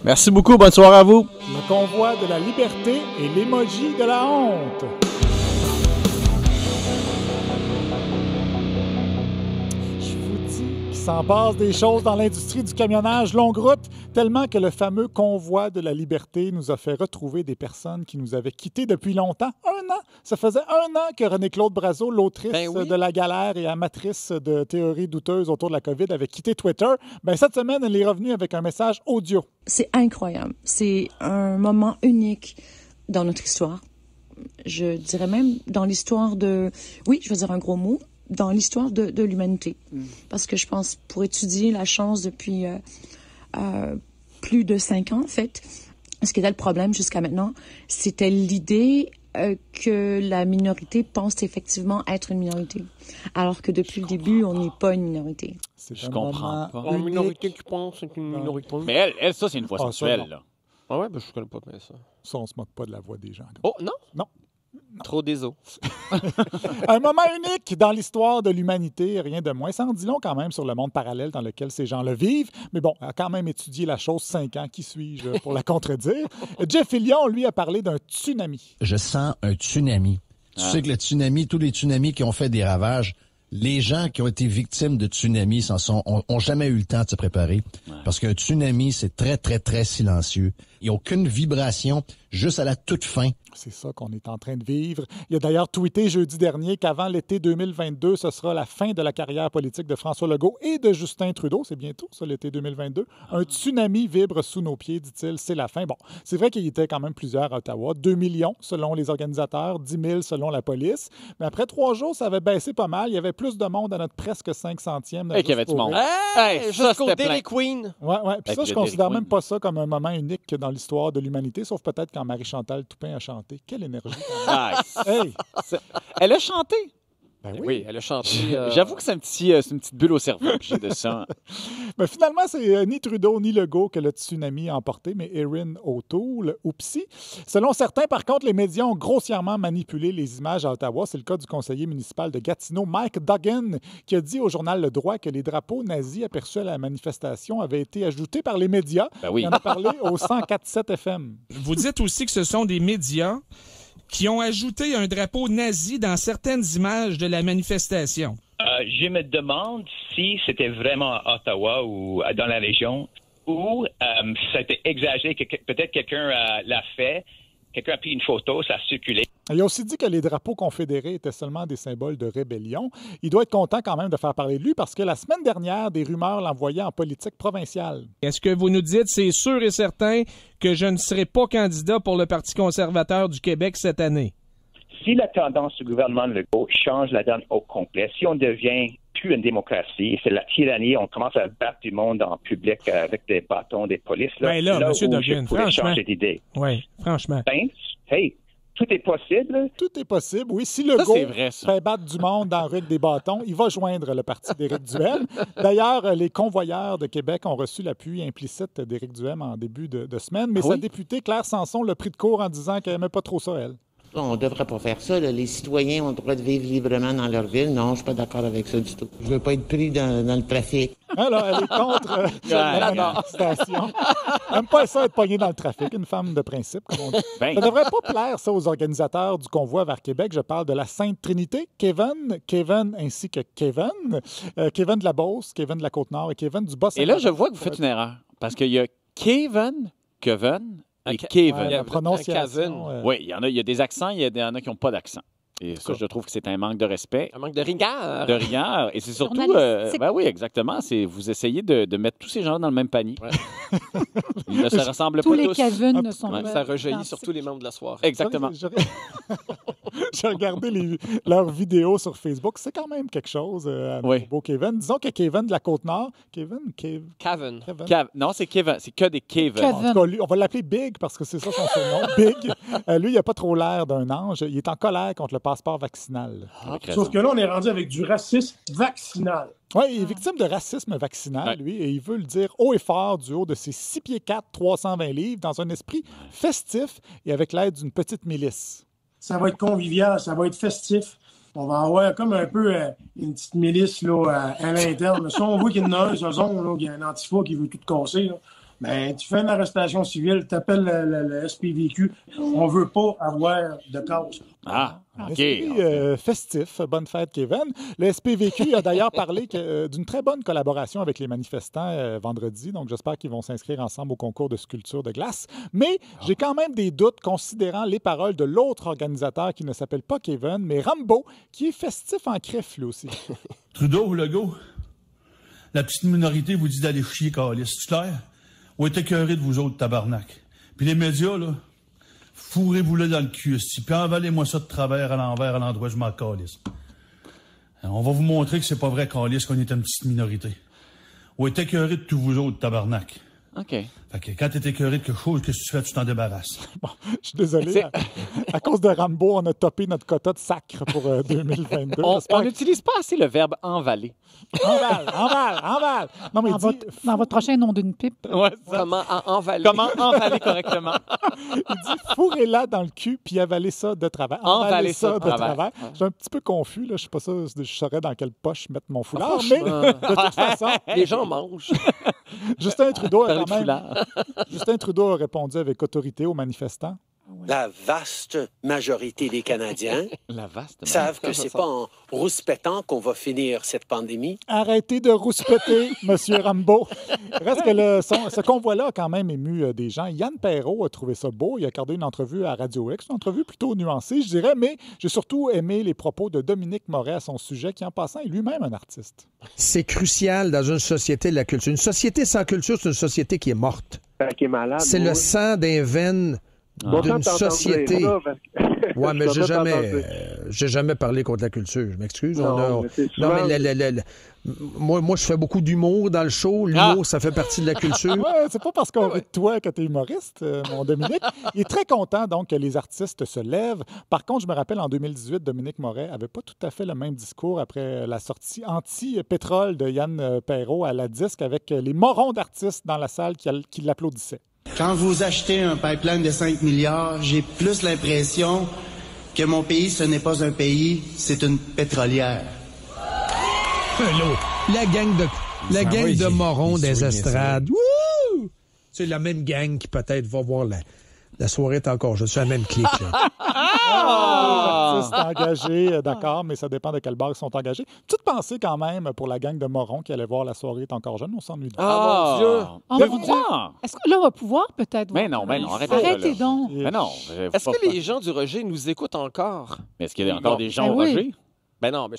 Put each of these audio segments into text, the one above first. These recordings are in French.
Merci beaucoup. Bonne soirée à vous. Le convoi de la liberté et l'emoji de la honte. Je vous dis qu'il s'en passe des choses dans l'industrie du camionnage longue route, tellement que le fameux convoi de la liberté nous a fait retrouver des personnes qui nous avaient quittés depuis longtemps. 1 an! Ça faisait 1 an que René-Claude Brazeau, l'autrice de La Galère et amatrice de théories douteuses autour de la COVID, avait quitté Twitter. Cette semaine, elle est revenue avec un message audio. C'est incroyable. C'est un moment unique dans notre histoire. Je dirais même dans l'histoire de... Oui, je vais dire un gros mot. Dans l'histoire de l'humanité. Parce que je pense, pour étudier la chose depuis plus de 5 ans, en fait, ce qui était le problème jusqu'à maintenant, c'était l'idée que la minorité pense effectivement être une minorité. Alors que depuis le début, on n'est pas une minorité. Je comprends pas. Une minorité qui pense c'est une minorité. Mais elle ça, c'est une voix sensuelle, là. Ah ouais, je connais pas bien ça. Ça, on se moque pas de la voix des gens. Oh, non? Non. Trop désolé. Un moment unique dans l'histoire de l'humanité, rien de moins. Ça en dit long quand même sur le monde parallèle dans lequel ces gens-là vivent. Mais bon, a quand même étudié la chose 5 ans. Qui suis-je pour la contredire? Jeff Fillion, lui, a parlé d'un tsunami. Je sens un tsunami. Tu sais que le tsunami, tous les tsunamis qui ont fait des ravages, les gens qui ont été victimes de tsunamis ont jamais eu le temps de se préparer. Ouais. Parce qu'un tsunami, c'est très, très, très silencieux. Il n'y a aucune vibration, juste à la toute fin. C'est ça qu'on est en train de vivre. Il a d'ailleurs tweeté jeudi dernier qu'avant l'été 2022, ce sera la fin de la carrière politique de François Legault et de Justin Trudeau. C'est bientôt, ça, l'été 2022. Un tsunami vibre sous nos pieds, dit-il. C'est la fin. Bon, c'est vrai qu'il y était quand même plusieurs à Ottawa. 2 millions selon les organisateurs, 10 000 selon la police. Mais après 3 jours, ça avait baissé pas mal. Il y avait plus de monde à notre presque 500e. Et qu'il y avait du monde. Jusqu'au Dairy Queen. Ouais. Puis ça, je considère même pas ça comme un moment unique dans l'histoire de l'humanité, sauf peut-être quand Marie-Chantal Toupin a chanté. Quelle énergie! Hey. Elle a chanté! Ben oui, elle a chanté. J'avoue que c'est une petite bulle au cerveau que j'ai de ça. Mais finalement, c'est ni Trudeau ni Legault que le tsunami a emporté, mais Erin O'Toole, oupsie. Selon certains, par contre, les médias ont grossièrement manipulé les images à Ottawa. C'est le cas du conseiller municipal de Gatineau, Mike Duggan, qui a dit au journal Le Droit que les drapeaux nazis aperçus à la manifestation avaient été ajoutés par les médias. Ben oui. Il en a parlé au 104.7 FM. Vous dites aussi que ce sont des médias qui ont ajouté un drapeau nazi dans certaines images de la manifestation. Je me demande si c'était vraiment à Ottawa ou dans la région ou ça a été exagéré, peut-être quelqu'un l'a fait, quelqu'un a pris une photo, ça a circulé. Il a aussi dit que les drapeaux confédérés étaient seulement des symboles de rébellion. Il doit être content quand même de faire parler de lui parce que la semaine dernière, des rumeurs l'envoyaient en politique provinciale. Est-ce que vous nous dites, c'est sûr et certain, que je ne serai pas candidat pour le Parti conservateur du Québec cette année? Si la tendance du gouvernement Legault change la donne au complet, si on devient plus une démocratie, c'est la tyrannie, on commence à battre du monde en public avec des bâtons des polices, là M. Duggan, franchement. Changer d'idée. Oui, franchement. Tout est possible. Tout est possible, oui. Si Legault fait battre du monde dans la rue avec des bâtons, il va joindre le parti d'Éric Duhem. D'ailleurs, les convoyeurs de Québec ont reçu l'appui implicite d'Éric Duhem en début de semaine, mais sa députée Claire Sanson l'a pris de court en disant qu'elle n'aimait pas trop ça, elle. On ne devrait pas faire ça. Là. Les citoyens ont le droit de vivre librement dans leur ville. Non, je ne suis pas d'accord avec ça du tout. Je ne veux pas être pris dans le trafic. Alors, elle est contre la manifestation. Elle n'aime pas ça être pognée dans le trafic, une femme de principe, comme on dit. Ça ne devrait pas plaire, ça, aux organisateurs du convoi vers Québec. Je parle de la Sainte Trinité, Kevin ainsi que Kevin. Kevin de la Beauce, Kevin de la Côte-Nord et Kevin du Bas-Saint-Laurent. Et là, je vois que vous faites une erreur. Parce qu'il y a Kevin et Kevin. La prononciation. Oui, il y a des accents, il y en a qui n'ont pas d'accent. Et ça, je trouve que c'est un manque de respect. Un manque de rigueur. De rigueur. Et c'est surtout... oui, exactement. Vous essayez de mettre tous ces gens dans le même panier. Ouais. Ils ne se ressemblent tous pas les tous. Kevin ne sont pas... Ça rejaillit sur tous les membres de la soirée. Exactement. J'ai regardé leurs vidéos sur Facebook. C'est quand même quelque chose, beau Kevin. Disons que Kevin de la Côte-Nord... Kevin. Non, c'est Kevin. C'est que des Kevin. En tout cas, lui, on va l'appeler Big parce que c'est ça son surnom. Big. Lui, il n'a pas trop l'air d'un ange. Il est en colère contre le passeport vaccinal. Sauf que là, on est rendu avec du racisme vaccinal. Oui, il est victime de racisme vaccinal, lui, et il veut le dire haut et fort du haut de ses 6 pieds 4, 320 livres, dans un esprit festif et avec l'aide d'une petite milice. Ça va être convivial, ça va être festif. On va avoir comme un peu une petite milice là, à l'interne. Si on voit qu'il y en a un, il y a un antifa qui veut tout casser. Là. Ben, tu fais une arrestation civile, tu appelles le SPVQ. On veut pas avoir de cause. Ah, OK. Festif. Bonne fête, Kevin. Le SPVQ a d'ailleurs parlé d'une très bonne collaboration avec les manifestants vendredi. Donc, j'espère qu'ils vont s'inscrire ensemble au concours de sculpture de glace. Mais j'ai quand même des doutes considérant les paroles de l'autre organisateur qui ne s'appelle pas Kevin, mais Rambo, qui est festif en crève, lui aussi. Trudeau ou Legault, la petite minorité vous dit d'aller chier, câlisse. C'est clair? Ou est écœuré de vous autres, tabarnak. Puis les médias, là, fourrez-vous-le dans le cul, puis envalez-moi ça de travers à l'envers, à l'endroit où je m'en calisse. On va vous montrer que c'est pas vrai, calisse, qu'on est une petite minorité. Ou est écœuré de tous vous autres, tabarnak. OK. Fait que quand t'es écœuré de quelque chose, qu'est-ce que tu fais? Tu t'en débarrasses. Bon, je suis désolé. À cause de Rambo, on a topé notre quota de sacre pour 2022. On n'utilise pas assez le verbe envaler. Enval. Non, mais dans votre prochain nom d'une pipe. Ouais, Comment envaler? Comment envaler correctement? Il dit fourrez-la dans le cul puis avalez ça de travers. Envaler ça de travers. Ouais. Je suis un petit peu confus. Là. Je ne suis pas sûr, je saurais dans quelle poche mettre mon foulard. Mais de toute façon... Les gens mangent. Justin Trudeau a répondu avec autorité aux manifestants. La vaste majorité des Canadiens savent que c'est pas en rouspétant qu'on va finir cette pandémie. Arrêtez de rouspéter, Monsieur Rambo. Reste que ce convoi-là a quand même ému des gens. Yann Perrault a trouvé ça beau. Il a accordé une entrevue à Radio X, une entrevue plutôt nuancée, je dirais, mais j'ai surtout aimé les propos de Dominique Moret à son sujet, qui en passant est lui-même un artiste. C'est crucial dans une société de la culture. Une société sans culture, c'est une société qui est morte. Qui est malade. C'est le sang des veines d'une société. Ouais, mais j'ai jamais parlé contre la culture. Je m'excuse. Non, mais moi, je fais beaucoup d'humour dans le show. L'humour, ça fait partie de la culture. Ouais, c'est pas parce qu'on rit de toi que t'es humoriste, mon Dominique. Il est très content, donc, que les artistes se lèvent. Par contre, je me rappelle, en 2018, Dominique Moret avait pas tout à fait le même discours après la sortie anti-pétrole de Yann Perrault à la disque avec les morons d'artistes dans la salle qui l'applaudissaient. Quand vous achetez un pipeline de 5 milliards, j'ai plus l'impression que mon pays, ce n'est pas un pays, c'est une pétrolière. La gang de morons des estrades. Wouh! C'est la même gang qui peut-être va voir la soirée est encore. Je suis à la même clique. Les artistes engagés, d'accord, mais ça dépend de quel bar ils sont engagés. Petite pensée quand même pour la gang de morons qui allait voir la soirée est encore jeune. On s'ennuie de mon Dieu! Mon Dieu! Est-ce que là, on va pouvoir peut-être... Mais non, arrêtez donc. Mais non. Est-ce que les gens du rejet nous écoutent encore? Mais est-ce qu'il y a encore des gens au rejet? Ben non, mais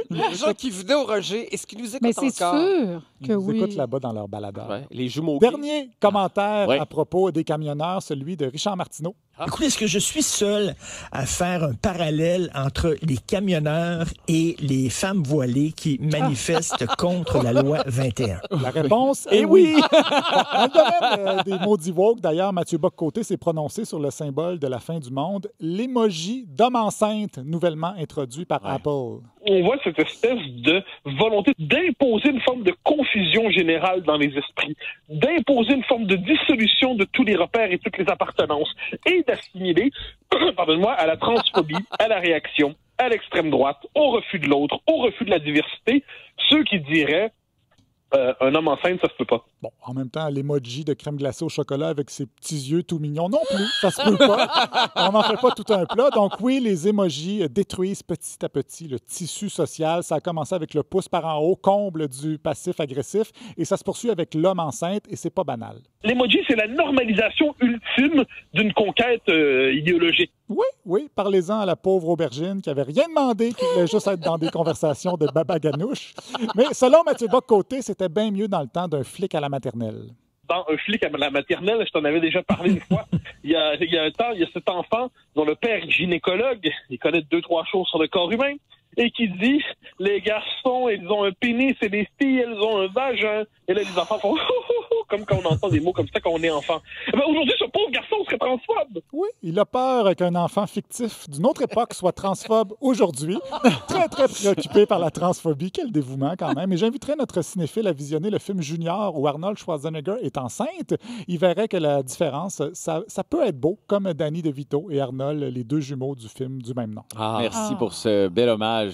les gens qui venaient au rejet, est-ce qu'ils nous écoutent encore? Mais c'est sûr que ils oui. Ils écoutent là-bas dans leur baladeur. Ouais, les jumeaux. Dernier commentaire à propos des camionneurs, celui de Richard Martineau. Écoutez, est-ce que je suis seul à faire un parallèle entre les camionneurs et les femmes voilées qui manifestent contre la loi 21? La réponse est oui! Dans le domaine des maudits woke, d'ailleurs, Mathieu Bock-Côté s'est prononcé sur le symbole de la fin du monde, l'emoji d'homme enceinte, nouvellement introduit par Apple. On voit cette espèce de volonté d'imposer une forme de confusion générale dans les esprits, d'imposer une forme de dissolution de tous les repères et toutes les appartenances, et d'assimiler, pardonne-moi, à la transphobie, à la réaction, à l'extrême droite, au refus de l'autre, au refus de la diversité, ceux qui diraient un homme enceinte, ça se peut pas. Bon, en même temps, l'emoji de crème glacée au chocolat avec ses petits yeux tout mignons, non plus, ça se peut pas. On n'en fait pas tout un plat. Donc oui, les emojis détruisent petit à petit le tissu social. Ça a commencé avec le pouce par en haut, comble du passif agressif, et ça se poursuit avec l'homme enceinte, et c'est pas banal. L'emoji, c'est la normalisation ultime d'une conquête idéologique. Oui, parlez-en à la pauvre aubergine qui avait rien demandé, qui voulait juste être dans des conversations de baba ganouche. Mais selon Mathieu Bock-Côté, c'était bien mieux dans le temps d'un flic à la maternelle. Dans un flic à la maternelle, je t'en avais déjà parlé une fois. Il y a un temps, il y a cet enfant dont le père est gynécologue, il connaît 2-3 choses sur le corps humain, et qui dit « Les garçons, ils ont un pénis et les filles, elles ont un vagin. » Et là, les enfants font « comme quand on entend des mots comme ça quand on est enfant. » Aujourd'hui, ce pauvre garçon serait transphobe. Oui, il a peur qu'un enfant fictif d'une autre époque soit transphobe aujourd'hui. Très, très préoccupé par la transphobie. Quel dévouement quand même. Et j'inviterai notre cinéphile à visionner le film Junior où Arnold Schwarzenegger est enceinte. Il verrait que la différence, ça peut être beau, comme Danny DeVito et Arnold, les deux jumeaux du film du même nom. Merci pour ce bel hommage.